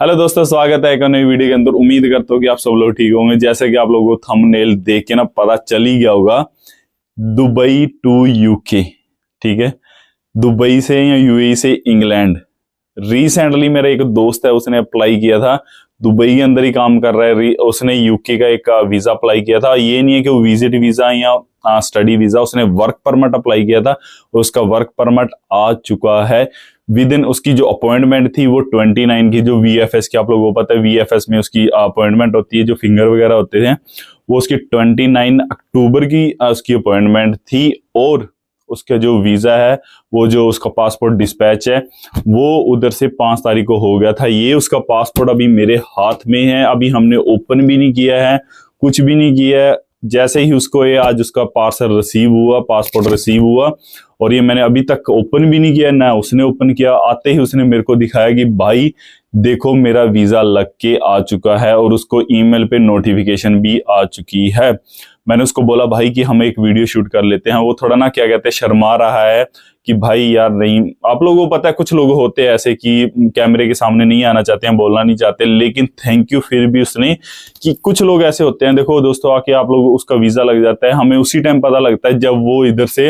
Hello दोस्तों, स्वागत है एक नई वीडियो के अंदर। उम्मीद करता हूँ कि आप सब लोग ठीक होंगे। जैसे कि आप लोगों को थंबनेल देख के ना पता चल ही गया होगा, दुबई टू यूके। ठीक है, दुबई से या यूएई से इंग्लैंड। रिसेंटली मेरा एक दोस्त है, उसने अप्लाई किया था, दुबई के अंदर ही काम कर रहा है। उसने यूके का एक वीजा अप्लाई किया था। ये नहीं है कि वो विजिट वीजा या स्टडी वीजा, उसने वर्क परमिट अप्लाई किया था और उसका वर्क परमिट आ चुका है। विद इन उसकी जो अपॉइंटमेंट थी वो 29 की, जो वीएफएस की, आप लोगों को पता है वीएफएस में उसकी अपॉइंटमेंट होती है, जो फिंगर वगैरह होते हैं, वो उसकी 29 अक्टूबर की उसकी अपॉइंटमेंट थी। और उसका जो वीजा है, वो जो उसका पासपोर्ट डिस्पैच है, वो उधर से 5 तारीख को हो गया था। ये उसका पासपोर्ट अभी मेरे हाथ में है, अभी हमने ओपन भी नहीं किया है, कुछ भी नहीं किया है। जैसे ही उसको ये आज उसका पार्सल रिसीव हुआ, पासपोर्ट रिसीव हुआ, और ये मैंने अभी तक ओपन भी नहीं किया, ना उसने ओपन किया। आते ही उसने मेरे को दिखाया कि भाई देखो मेरा वीजा लग के आ चुका है, और उसको ईमेल पे नोटिफिकेशन भी आ चुकी है। मैंने उसको बोला भाई कि हम एक वीडियो शूट कर लेते हैं। वो थोड़ा ना क्या कहते हैं, शर्मा रहा है कि भाई यार नहीं। आप लोगों को पता है कुछ लोग होते हैं ऐसे कि कैमरे के सामने नहीं आना चाहते हैं, बोलना नहीं चाहते, लेकिन थैंक यू फिर भी उसने। कि कुछ लोग ऐसे होते हैं, देखो दोस्तों, आके आप लोग उसका वीजा लग जाता है, हमें उसी टाइम पता लगता है जब वो इधर से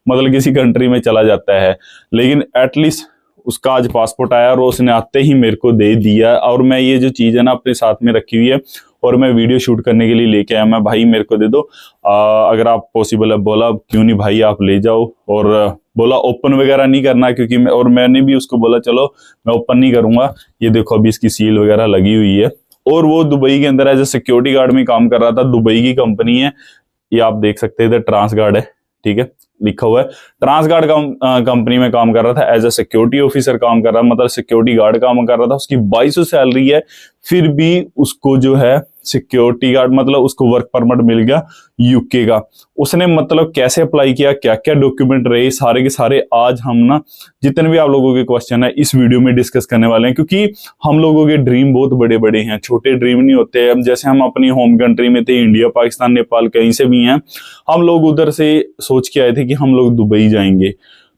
मतलब किसी कंट्री में चला जाता है। लेकिन एटलीस्ट उसका आज पासपोर्ट आया और उसने आते ही मेरे को दे दिया। और मैं ये जो चीज है ना अपने साथ में रखी हुई है, और मैं वीडियो शूट करने के लिए लेके आया। मैं भाई मेरे को दे दो, अगर आप पॉसिबल है। बोला क्यों नहीं भाई, आप ले जाओ। और बोला ओपन वगैरह नहीं करना, क्योंकि और मैंने भी उसको बोला चलो मैं ओपन नहीं करूंगा। ये देखो अभी इसकी सील वगैरह लगी हुई है। और वो दुबई के अंदर एज ए सिक्योरिटी गार्ड में काम कर रहा था। दुबई की कंपनी है, ये आप देख सकते हैं, इधर ट्रांस गार्ड है, ठीक है, लिखा हुआ है। ट्रांस गार्ड कंपनी में काम कर रहा था, एज ए सिक्योरिटी ऑफिसर काम कर रहा, मतलब सिक्योरिटी गार्ड काम कर रहा था। उसकी 2200 सैलरी है, फिर भी उसको जो है सिक्योरिटी गार्ड मतलब उसको वर्क परमिट मिल गया यूके का। उसने मतलब कैसे अप्लाई किया, क्या क्या डॉक्यूमेंट रहे, सारे के सारे आज हम ना जितने भी आप लोगों के क्वेश्चन है इस वीडियो में डिस्कस करने वाले हैं। क्योंकि हम लोगों के ड्रीम बहुत बड़े बड़े हैं, छोटे ड्रीम नहीं होते। अब जैसे हम अपनी होम कंट्री में थे, इंडिया, पाकिस्तान, नेपाल, कहीं से भी हैं, हम लोग उधर से सोच के आए थे कि हम लोग दुबई जाएंगे।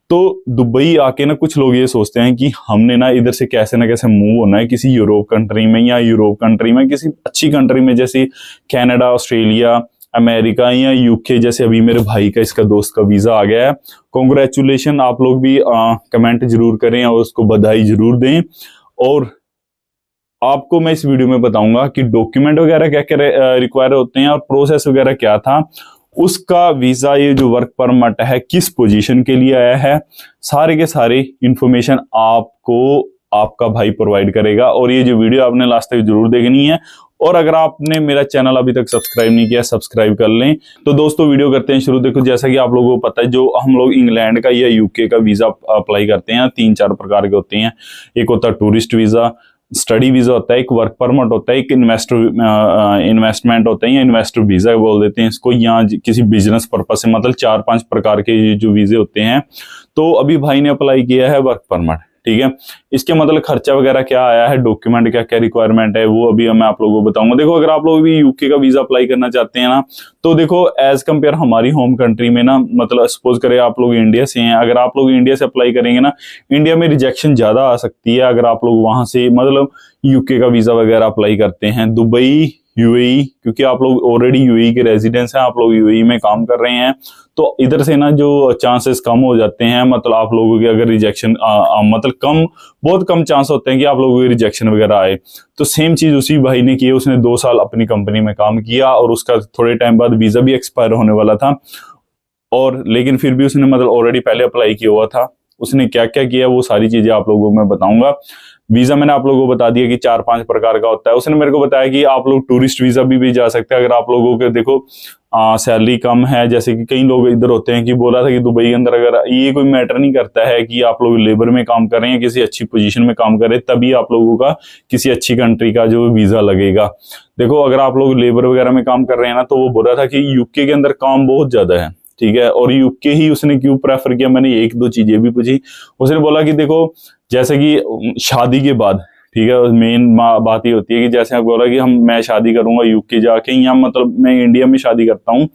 तो दुबई आके ना कुछ लोग ये सोचते हैं कि हमने ना इधर से कैसे ना कैसे मूव होना है किसी यूरोप कंट्री में, या यूरोप कंट्री में किसी अच्छी कंट्री में, जैसे कनाडा, ऑस्ट्रेलिया, अमेरिका या यूके। जैसे अभी मेरे भाई का, इसका दोस्त का वीजा आ गया है। कॉन्ग्रेचुलेशन, आप लोग भी कमेंट जरूर करें और उसको बधाई जरूर दें। और आपको मैं इस वीडियो में बताऊंगा कि डॉक्यूमेंट वगैरह क्या क्या रिक्वायर होते हैं और प्रोसेस वगैरह क्या था उसका। वीजा ये जो वर्क परमिट है किस पोजीशन के लिए आया है, सारे के सारे इंफॉर्मेशन आपको आपका भाई प्रोवाइड करेगा। और ये जो वीडियो आपने लास्ट तक जरूर देखनी है। और अगर आपने मेरा चैनल अभी तक सब्सक्राइब नहीं किया, सब्सक्राइब कर लें। तो दोस्तों वीडियो करते हैं शुरू। देखो जैसा कि आप लोगों को पता है, जो हम लोग इंग्लैंड का या यूके का वीजा अप्लाई करते हैं, 3-4 प्रकार के होते हैं। एक होता है टूरिस्ट वीजा, स्टडी वीजा होता है, एक वर्क परमिट होता है, एक इन्वेस्टमेंट होता है या इन्वेस्टर वीजा बोल देते हैं इसको, या किसी बिजनेस पर्पज से। मतलब 4-5 प्रकार के जो वीजे होते हैं। तो अभी भाई ने अप्लाई किया है वर्क परमिट, ठीक है। इसके मतलब खर्चा वगैरह क्या आया है, डॉक्यूमेंट क्या क्या रिक्वायरमेंट है, वो अभी मैं आप लोगों को बताऊंगा। देखो अगर आप लोग भी यूके का वीजा अप्लाई करना चाहते हैं ना, तो देखो एज कंपेयर हमारी होम कंट्री में ना, मतलब सपोज करें आप लोग इंडिया से हैं, अगर आप लोग इंडिया से अप्लाई करेंगे ना, इंडिया में रिजेक्शन ज्यादा आ सकती है अगर आप लोग वहां से मतलब यूके का वीजा वगैरह अप्लाई करते हैं। दुबई, यूएई, क्योंकि आप लोग ऑलरेडी यूएई के रेजिडेंस हैं, आप लोग यूएई में काम कर रहे हैं, तो इधर से ना जो चांसेस कम हो जाते हैं। मतलब आप लोगों के अगर रिजेक्शन मतलब बहुत कम चांस होते हैं कि आप लोगों के रिजेक्शन वगैरह आए। तो सेम चीज उसी भाई ने की है। उसने 2 साल अपनी कंपनी में काम किया और उसका थोड़े टाइम बाद वीजा भी एक्सपायर होने वाला था। और लेकिन फिर भी उसने मतलब ऑलरेडी पहले अप्लाई किया हुआ था। उसने क्या क्या किया वो सारी चीजें आप लोगों को मैं बताऊंगा। वीजा मैंने आप लोगों को बता दिया कि 4-5 प्रकार का होता है। उसने मेरे को बताया कि आप लोग टूरिस्ट वीजा भी जा सकते हैं अगर आप लोगों के देखो सैलरी कम है। जैसे कि कई लोग इधर होते हैं कि बोला था कि दुबई के अंदर अगर ये कोई मैटर नहीं करता है कि आप लोग लेबर में काम कर रहे हैं, किसी अच्छी पोजीशन में काम कर रहे हैं, तभी आप लोगों का किसी अच्छी कंट्री का जो वीजा लगेगा। देखो अगर आप लोग लेबर वगैरह में काम कर रहे हैं ना, तो वो बोल रहा था कि यूके के अंदर काम बहुत ज्यादा है, ठीक है। और यूके ही उसने क्यों प्रेफर किया, मैंने 1-2 चीजें भी पूछी। उसने बोला कि देखो जैसे कि शादी के बाद, ठीक है, मेन बात ये होती है कि जैसे आप बोला कि मैं शादी करूंगा यूके जाके, या मतलब मैं इंडिया में शादी करता हूँ,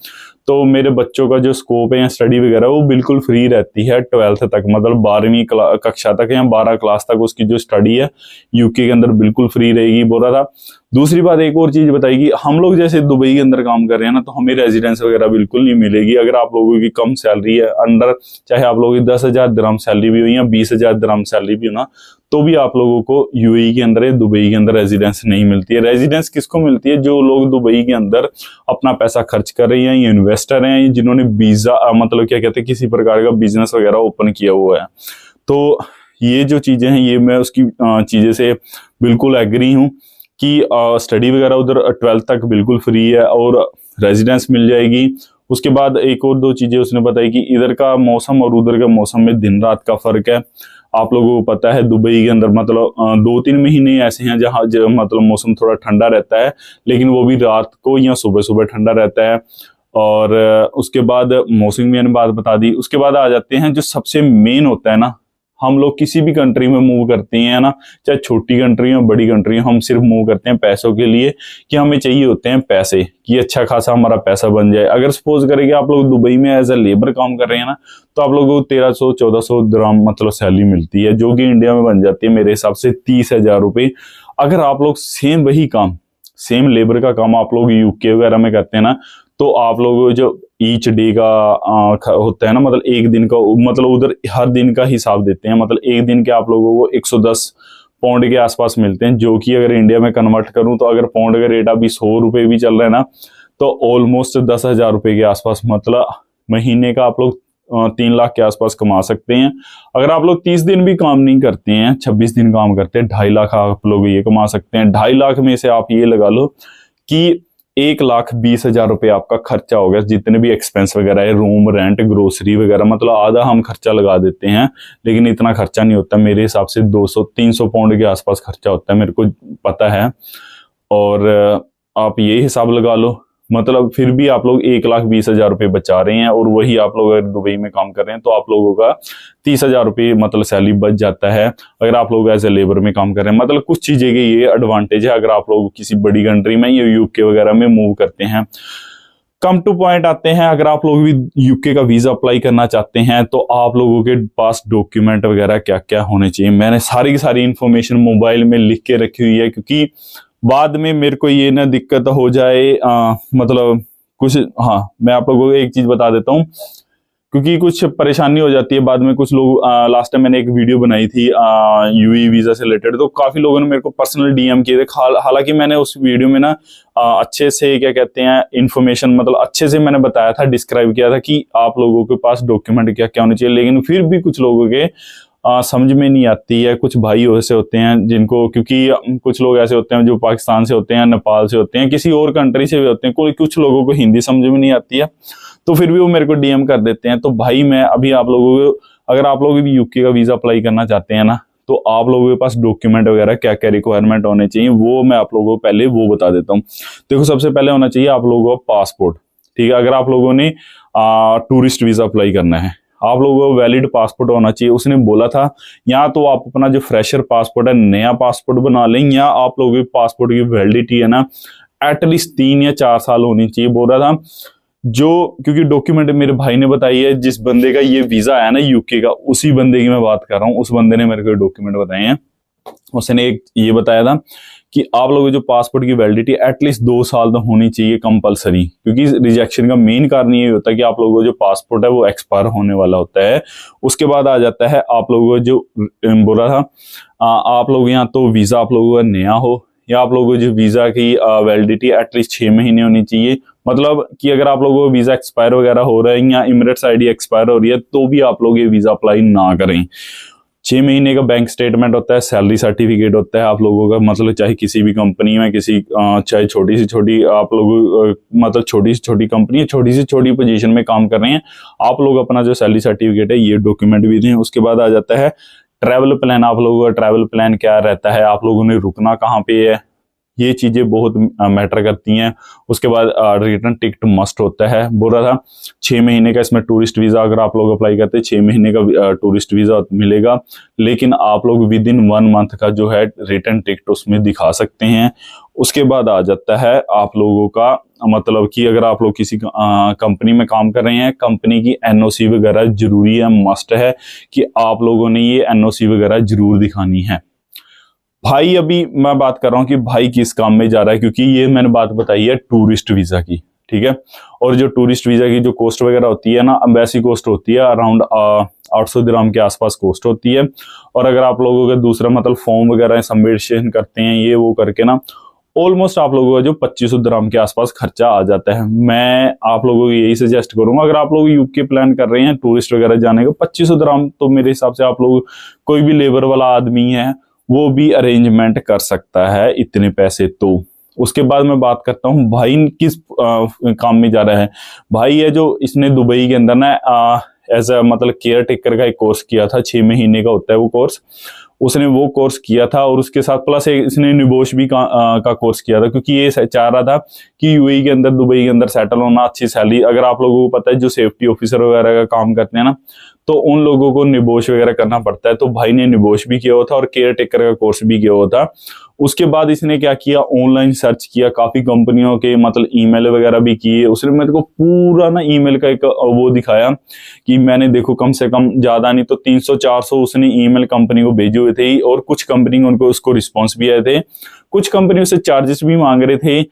तो मेरे बच्चों का जो स्कोप है या स्टडी वगैरह वो बिल्कुल फ्री रहती है 12th तक, मतलब 12वीं कक्षा तक या 12 क्लास तक उसकी जो स्टडी है यूके के अंदर बिल्कुल फ्री रहेगी, बोल रहा था। दूसरी बात एक और चीज बताएगी, हम लोग जैसे दुबई के अंदर काम कर रहे हैं ना, तो हमें रेजिडेंस वगैरह बिल्कुल नहीं मिलेगी। अगर आप लोगों की कम सैलरी है, अंडर चाहे आप लोगों की 10,000 दिरहम सैलरी भी हो या 20,000 दिरहम सैलरी भी हो ना, तो भी आप लोगों को यूएई के अंदर या दुबई के अंदर रेजिडेंस नहीं मिलती है। रेजिडेंस किसको मिलती है? जो लोग दुबई के अंदर अपना पैसा खर्च कर रहे हैं, या इन्वेस्टर हैं, जिन्होंने वीजा मतलब क्या कहते हैं किसी प्रकार का बिजनेस वगैरह ओपन किया हुआ है। तो ये जो चीजें हैं, ये मैं उसकी चीजें से बिल्कुल एग्री हूँ कि स्टडी वगैरह उधर 12th तक बिल्कुल फ्री है और रेजिडेंस मिल जाएगी। उसके बाद एक और दो चीजें उसने बताई कि इधर का मौसम और उधर के मौसम में दिन रात का फर्क है। आप लोगों को पता है दुबई के अंदर मतलब 2-3 महीने ऐसे हैं जहाँ मतलब मौसम थोड़ा ठंडा रहता है, लेकिन वो भी रात को या सुबह सुबह ठंडा रहता है। और उसके बाद मौसम मैंने बात बता दी। उसके बाद आ जाते हैं जो सबसे मेन होता है ना, हम लोग किसी भी कंट्री में मूव करते हैं ना, चाहे छोटी कंट्री हो बड़ी कंट्री हो, हम सिर्फ मूव करते हैं पैसों के लिए कि हमें चाहिए होते हैं पैसे, कि अच्छा खासा हमारा पैसा बन जाए। अगर सपोज करें कि आप लोग दुबई में एज ए लेबर काम कर रहे हैं ना, तो आप लोगों को 1300-1400 दिरहम मतलब सैलरी मिलती है, जो कि इंडिया में बन जाती है मेरे हिसाब से 30,000 रुपये। अगर आप लोग सेम वही काम, सेम लेबर का काम आप लोग यूके वगैरह में करते हैं ना, तो आप लोग जो ईच डे का होता है ना, मतलब एक दिन का, मतलब उधर हर दिन का हिसाब देते हैं, मतलब एक दिन के आप लोगों को 110 पाउंड के आसपास मिलते हैं, जो कि अगर इंडिया में कन्वर्ट करूं तो अगर पाउंड का रेट अभी 100 रुपये भी चल रहा है ना, तो ऑलमोस्ट 10,000 रुपये के आसपास, मतलब महीने का आप लोग 3 लाख के आसपास कमा सकते हैं। अगर आप लोग 30 दिन भी काम नहीं करते हैं, 26 दिन काम करते हैं, 2.5 लाख आप लोग ये कमा सकते हैं। 2.5 लाख में से आप ये लगा लो कि 1,20,000 रुपये आपका खर्चा हो गया, जितने भी एक्सपेंस वगैरह है, रूम रेंट, ग्रोसरी वगैरह, मतलब आधा हम खर्चा लगा देते हैं, लेकिन इतना खर्चा नहीं होता। मेरे हिसाब से 200-300 पाउंड के आसपास खर्चा होता है, मेरे को पता है। और आप ये हिसाब लगा लो, मतलब फिर भी आप लोग 1,20,000 रुपये बचा रहे हैं, और वही आप लोग अगर दुबई में काम कर रहे हैं तो आप लोगों का 30,000 रुपये मतलब सैलरी बच जाता है, अगर आप लोग एज ए लेबर में काम कर रहे हैं। मतलब कुछ चीजें के ये एडवांटेज है अगर आप लोग किसी बड़ी कंट्री में या यूके वगैरह में मूव करते हैं। कम टू पॉइंट आते हैं, अगर आप लोग भी यूके का वीजा अप्लाई करना चाहते हैं तो आप लोगों के पास डॉक्यूमेंट वगैरह क्या क्या होने चाहिए, मैंने सारी की सारी इंफॉर्मेशन मोबाइल में लिख के रखी हुई है, क्योंकि बाद में मेरे को ये ना दिक्कत हो जाए मतलब कुछ, हाँ मैं आप लोगों को एक चीज बता देता हूँ, क्योंकि कुछ परेशानी हो जाती है बाद में। कुछ लोग लास्ट टाइम मैंने एक वीडियो बनाई थी यूएई वीजा से रिलेटेड, तो काफी लोगों ने मेरे को पर्सनल डीएम किए थे। हालांकि मैंने उस वीडियो में ना अच्छे से क्या कहते हैं इंफॉर्मेशन, मतलब अच्छे से मैंने बताया था, डिस्क्राइब किया था कि आप लोगों के पास डॉक्यूमेंट क्या क्या होने चाहिए, लेकिन फिर भी कुछ लोगों के समझ में नहीं आती है। कुछ भाई ऐसे होते हैं जिनको, क्योंकि कुछ लोग ऐसे होते हैं जो पाकिस्तान से होते हैं, नेपाल से होते हैं, किसी और कंट्री से भी होते हैं, कुछ लोगों को हिंदी समझ में नहीं आती है, तो फिर भी वो मेरे को डीएम कर देते हैं। तो भाई मैं अभी आप लोगों को, अगर आप लोग भी यूके का वीजा अप्लाई करना चाहते हैं ना, तो आप लोगों के पास डॉक्यूमेंट वगैरह क्या क्या रिक्वायरमेंट होने चाहिए वो मैं आप लोगों को पहले वो बता देता हूँ। देखो, सबसे पहले होना चाहिए आप लोगों का पासपोर्ट, ठीक है। अगर आप लोगों ने टूरिस्ट वीजा अप्लाई करना है, आप लोगों को वैलिड पासपोर्ट होना चाहिए। उसने बोला था या तो आप अपना जो फ्रेशर पासपोर्ट है नया पासपोर्ट बना लें, या आप लोगों के पासपोर्ट की वैलिडिटी है ना एटलीस्ट 3 या 4 साल होनी चाहिए, बोल रहा था। जो क्योंकि डॉक्यूमेंट मेरे भाई ने बताई है, जिस बंदे का ये वीजा है ना यूके का, उसी बंदे की मैं बात कर रहा हूँ, उस बंदे ने मेरे को डॉक्यूमेंट बताए हैं। उसने एक ये बताया था कि आप लोगों जो पासपोर्ट की वैलिडिटी एटलीस्ट 2 साल तो होनी चाहिए कंपलसरी, क्योंकि रिजेक्शन का मेन कारण ये होता है कि आप लोगों को जो पासपोर्ट है वो एक्सपायर होने वाला होता है। उसके बाद आ जाता है आप लोगों को जो बोला था, आप लोग या तो वीजा आप लोगों का नया हो, या आप लोगों को जो वीजा की वैलिडिटी एटलीस्ट 6 महीने होनी चाहिए। मतलब कि अगर आप लोगों को वीजा एक्सपायर वगैरह हो रहा है या इमिरेट्स आईडी एक्सपायर हो रही है, तो भी आप लोग ये वीजा अप्लाई ना करें। 6 महीने का बैंक स्टेटमेंट होता है, सैलरी सर्टिफिकेट होता है आप लोगों का, मतलब चाहे किसी भी कंपनी में, किसी चाहे छोटी से छोटी आप लोग मतलब छोटी से छोटी कंपनी, छोटी से छोटी पोजीशन में काम कर रहे हैं, आप लोग अपना जो सैलरी सर्टिफिकेट है ये डॉक्यूमेंट भी दें। उसके बाद आ जाता है ट्रैवल प्लान। आप लोगों का ट्रैवल प्लान क्या रहता है, आप लोगों ने रुकना कहाँ पे है, ये चीजें बहुत मैटर करती हैं। उसके बाद रिटर्न टिकट मस्ट होता है, बोल रहा था 6 महीने का इसमें टूरिस्ट वीजा अगर आप लोग अप्लाई करते हैं 6 महीने का टूरिस्ट वीजा मिलेगा, लेकिन आप लोग विद इन 1 मंथ का जो है रिटर्न टिकट उसमें दिखा सकते हैं। उसके बाद आ जाता है आप लोगों का मतलब कि अगर आप लोग किसी कंपनी में काम कर रहे हैं, कंपनी की एनओसी वगैरह जरूरी है, मस्ट है कि आप लोगों ने ये एनओसी वगैरह जरूर दिखानी है। भाई अभी मैं बात कर रहा हूं कि भाई किस काम में जा रहा है, क्योंकि ये मैंने बात बताई है टूरिस्ट वीजा की, ठीक है। और जो टूरिस्ट वीजा की जो कॉस्ट वगैरह होती है ना, एम्बेसी कॉस्ट होती है अराउंड 800 दिरहम के आसपास कॉस्ट होती है। और अगर आप लोगों का दूसरा मतलब फॉर्म वगैरह सबमिशन करते हैं ये वो करके ना, ऑलमोस्ट आप लोगों का जो 2500 दिरहम के आसपास खर्चा आ जाता है। मैं आप लोगों को यही सजेस्ट करूंगा, अगर आप लोग यूके प्लान कर रहे हैं टूरिस्ट वगैरह जाने का, 2500 दिरहम तो मेरे हिसाब से आप लोग कोई भी लेबर वाला आदमी है वो भी अरेंजमेंट कर सकता है इतने पैसे तो। उसके बाद मैं बात करता हूँ भाई किस काम में जा रहा है। भाई है जो इसने दुबई के अंदर ना एज अ मतलब केयर टेकर का एक कोर्स किया था, 6 महीने का होता है वो कोर्स। उसने वो कोर्स किया था और उसके साथ प्लस इसने निबोश भी का कोर्स किया था, क्योंकि ये चाह रहा था कि यूएई के अंदर दुबई के अंदर सेटल होना, अच्छी सैलरी। अगर आप लोगों को पता है जो सेफ्टी ऑफिसर वगैरह का काम करते हैं ना, तो उन लोगों को निबोश वगैरह करना पड़ता है। तो भाई ने निबोश भी किया हुआ था और केयर टेकर का कोर्स भी किया हुआ था। उसके बाद इसने क्या किया, ऑनलाइन सर्च किया, काफी कंपनियों के मतलब ईमेल वगैरह भी किए। उसने मेरे को पूरा ना ईमेल का एक वो दिखाया कि मैंने देखो कम से कम ज्यादा नहीं तो 300-400 उसने ईमेल कंपनी को भेजे हुए थे, और कुछ कंपनी उनको उसको रिस्पॉन्स भी आए थे, कुछ कंपनी उससे चार्जेस भी मांग रहे थे,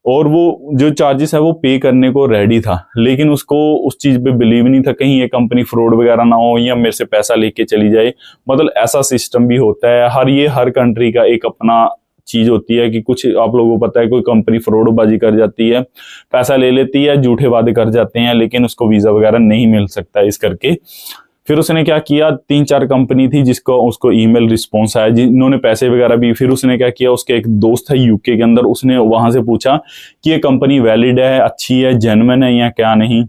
और वो जो चार्जेस है वो पे करने को रेडी था। लेकिन उसको उस चीज पे बिलीव नहीं था कहीं ये कंपनी फ्रॉड वगैरह ना हो या मेरे से पैसा लेके चली जाए। मतलब ऐसा सिस्टम भी होता है, हर कंट्री का एक अपना चीज होती है कि कुछ आप लोगों को पता है कोई कंपनी फ्रॉडबाजी कर जाती है, पैसा ले लेती है, झूठे वादे कर जाते हैं, लेकिन उसको वीजा वगैरह नहीं मिल सकता इस करके। फिर उसने क्या किया, 3-4 कंपनी थी जिसको उसको ईमेल रिस्पॉन्स आया, जिन्होंने पैसे वगैरह भी। फिर उसने क्या किया, उसके एक दोस्त है यूके के अंदर, उसने वहां से पूछा कि ये कंपनी वैलिड है, अच्छी है, जेन्युइन है या क्या नहीं।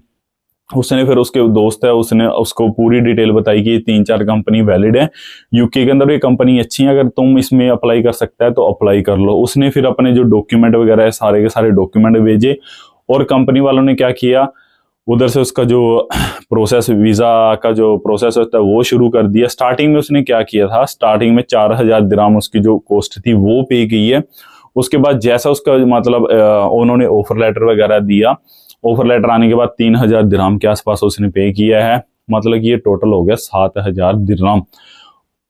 उसने फिर उसके दोस्त है उसने उसको पूरी डिटेल बताई कि 3-4 कंपनी वैलिड है यूके के अंदर, ये कंपनी अच्छी है, अगर तुम इसमें अप्लाई कर सकता है तो अप्लाई कर लो। उसने फिर अपने जो डॉक्यूमेंट वगैरह है सारे के सारे डॉक्यूमेंट भेजे, और कंपनी वालों ने क्या किया, उधर से उसका जो प्रोसेस वीजा का जो प्रोसेस होता है वो शुरू कर दिया। स्टार्टिंग में उसने क्या किया था, स्टार्टिंग में 4000 दिरहम उसकी जो कॉस्ट थी वो पे की है। उसके बाद जैसा उसका मतलब उन्होंने ऑफर लेटर वगैरह दिया, ऑफर लेटर आने के बाद 3000 दिरहम के आसपास उसने पे किया है, मतलब कि ये टोटल हो गया 7000 दिरहम।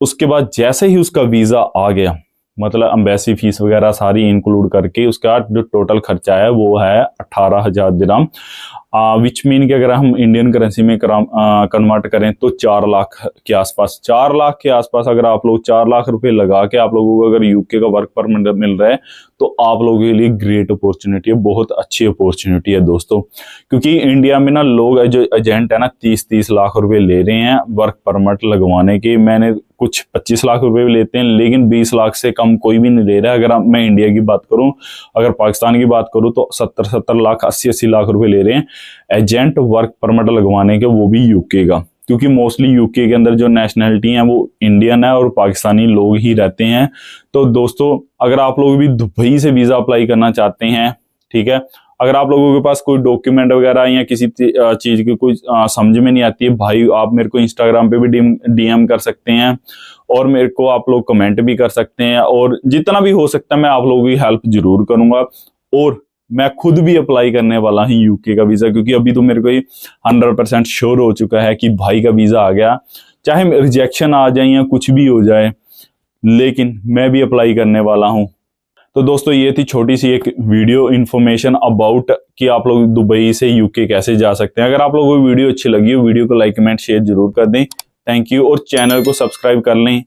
उसके बाद जैसे ही उसका वीजा आ गया, मतलब एम्बेसी फीस वगैरह सारी इंक्लूड करके उसका जो टोटल खर्चा है वो है 18000 दिरहम, विच मीन कि अगर हम इंडियन करेंसी में कन्वर्ट करें तो 4 लाख के आसपास, 4 लाख के आसपास। अगर आप लोग 4 लाख रुपए लगा के आप लोगों को अगर यूके का वर्क परमिट मिल रहा है तो आप लोगों के लिए ग्रेट अपॉर्चुनिटी है, बहुत अच्छी अपॉर्चुनिटी है दोस्तों। क्योंकि इंडिया में ना लोग जो एजेंट है ना 30-30 लाख रुपए ले रहे हैं वर्क परमिट लगवाने के। मैंने कुछ 25 लाख रुपए भी लेते हैं, लेकिन 20 लाख से कम कोई भी नहीं ले रहा है। अगर मैं इंडिया की बात करूं, अगर पाकिस्तान की बात करूं तो 70-70 लाख 80-80 लाख रुपए ले रहे हैं एजेंट वर्क परमिट लगवाने के, वो भी यूके का। क्योंकि मोस्टली यूके के अंदर जो नेशनैलिटी है वो इंडियन है और पाकिस्तानी लोग ही रहते हैं। तो दोस्तों अगर आप लोग भी दुबई से वीजा अप्लाई करना चाहते हैं, ठीक है, अगर आप लोगों के पास कोई डॉक्यूमेंट वगैरह या किसी चीज की कोई समझ में नहीं आती है, भाई आप मेरे को इंस्टाग्राम पे भी डीएम कर सकते हैं, और मेरे को आप लोग कमेंट भी कर सकते हैं, और जितना भी हो सकता है मैं आप लोगों की हेल्प जरूर करूंगा। और मैं खुद भी अप्लाई करने वाला हूँ यूके का वीजा, क्योंकि अभी तो मेरे को 100% श्योर हो चुका है कि भाई का वीजा आ गया, चाहे रिजेक्शन आ जाए या कुछ भी हो जाए, लेकिन मैं भी अप्लाई करने वाला हूँ। तो दोस्तों ये थी छोटी सी एक वीडियो इन्फॉर्मेशन अबाउट कि आप लोग दुबई से यूके कैसे जा सकते हैं। अगर आप लोगों को वीडियो अच्छी लगी हो, वीडियो को लाइक कमेंट शेयर जरूर कर दें। थैंक यू, और चैनल को सब्सक्राइब कर लें